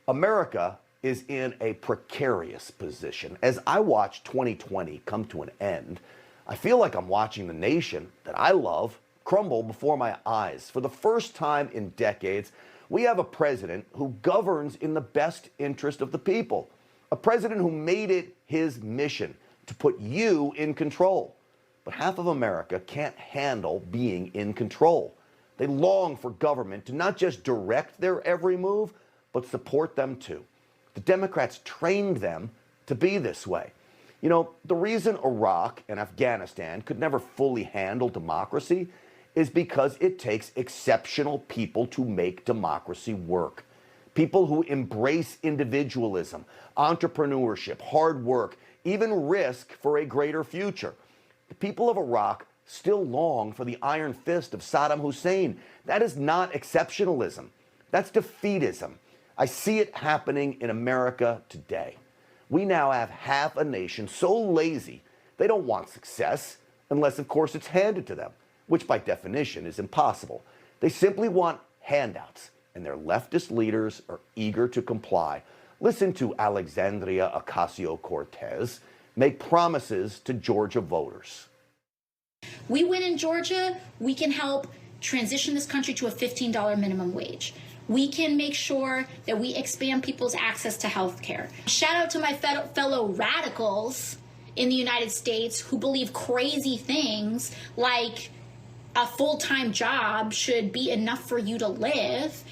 America is in a precarious position. As I watch 2020 come to an end, I feel like I'm watching the nation that I love crumble before my eyes. For the first time in decades, we have a president who governs in the best interest of the people. A president who made it his mission to put you in control. But half of America can't handle being in control. They long for government to not just direct their every move, but support them too. The Democrats trained them to be this way. You know, the reason Iraq and Afghanistan could never fully handle democracy is because it takes exceptional people to make democracy work. People who embrace individualism, entrepreneurship, hard work, even risk for a greater future. The people of Iraq still long for the iron fist of Saddam Hussein. That is not exceptionalism. That's defeatism. I see it happening in America today. We now have half a nation so lazy they don't want success, unless of course it's handed to them, which by definition is impossible. They simply want handouts, and their leftist leaders are eager to comply. Listen to Alexandria Ocasio-Cortez make promises to Georgia voters. We win in Georgia, we can help transition this country to a $15 minimum wage. We can make sure that we expand people's access to health care. Shout out to my fellow radicals in the United States who believe crazy things like a full-time job should be enough for you to live.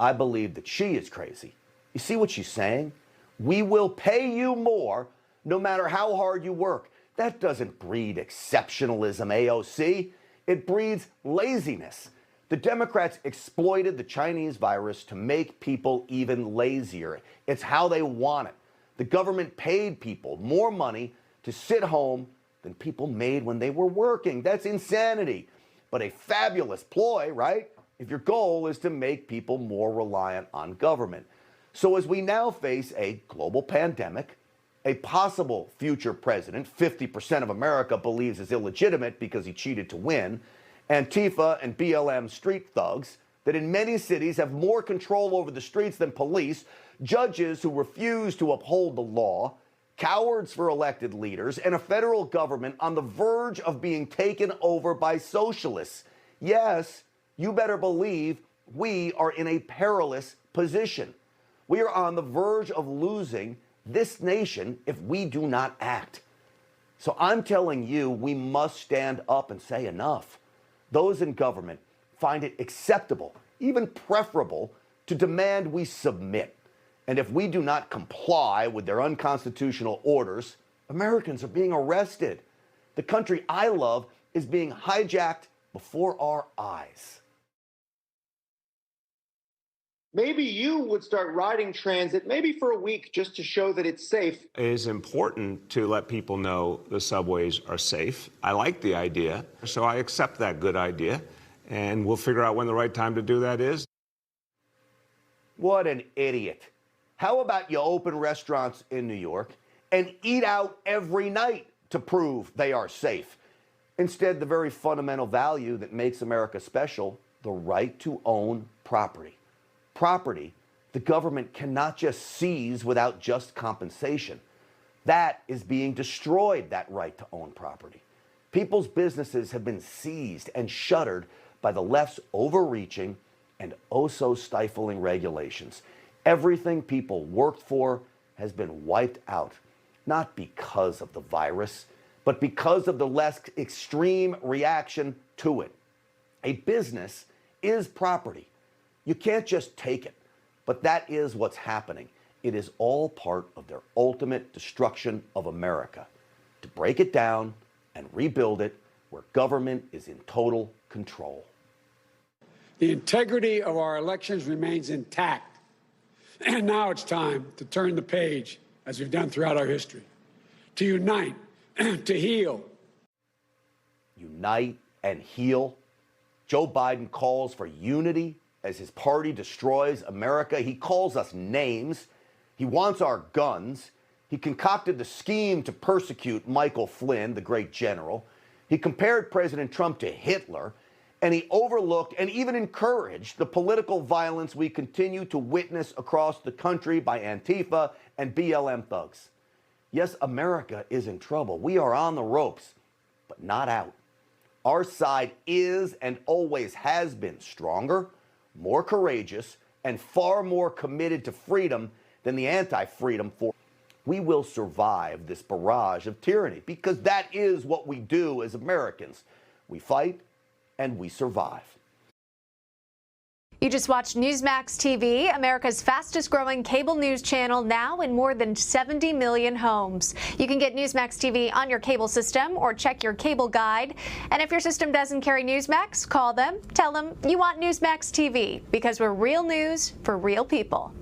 I believe that she is crazy. You see what she's saying? We will pay you more no matter how hard you work. That doesn't breed exceptionalism, AOC. It breeds laziness. The Democrats exploited the Chinese virus to make people even lazier. It's how they want it. The government paid people more money to sit home than people made when they were working. That's insanity. But a fabulous ploy, right? If your goal is to make people more reliant on government. So as we now face a global pandemic, a possible future president 50% of America believes is illegitimate because he cheated to win, Antifa and BLM street thugs that in many cities have more control over the streets than police, judges who refuse to uphold the law, cowards for elected leaders, and a federal government on the verge of being taken over by socialists. Yes, you better believe we are in a perilous position. We are on the verge of losing this nation if we do not act. So I'm telling you, we must stand up and say enough. Those in government find it acceptable, even preferable, to demand we submit. And if we do not comply with their unconstitutional orders, Americans are being arrested. The country I love is being hijacked before our eyes. Maybe you would start riding transit, maybe for a week, just to show that it's safe. It is important to let people know the subways are safe. I like the idea, so I accept that good idea, and we'll figure out when the right time to do that is. What an idiot. How about you open restaurants in New York and eat out every night to prove they are safe? Instead, the very fundamental value that makes America special, the right to own property. Property the government cannot just seize without just compensation. That is being destroyed, that right to own property. People's businesses have been seized and shuttered by the left's overreaching and oh-so-stifling regulations. Everything people worked for has been wiped out, not because of the virus, but because of the less extreme reaction to it. A business is property. You can't just take it, but that is what's happening. It is all part of their ultimate destruction of America, to break it down and rebuild it where government is in total control. The integrity of our elections remains intact. And now it's time to turn the page, as we've done throughout our history, to unite, to heal. Unite and heal. Joe Biden calls for unity as his party destroys America. He calls us names. He wants our guns. He concocted the scheme to persecute Michael Flynn, the great general. He compared President Trump to Hitler. and he overlooked and even encouraged the political violence we continue to witness across the country by Antifa and BLM thugs. Yes, America is in trouble. We are on the ropes, but not out. Our side is and always has been stronger, more courageous, and far more committed to freedom than the anti-freedom force. We will survive this barrage of tyranny because that is what we do as Americans. We fight and we survive. You just watched Newsmax TV, America's fastest growing cable news channel, now in more than 70 million homes. You can get Newsmax TV on your cable system or check your cable guide. And if your system doesn't carry Newsmax, call them, tell them you want Newsmax TV, because we're real news for real people.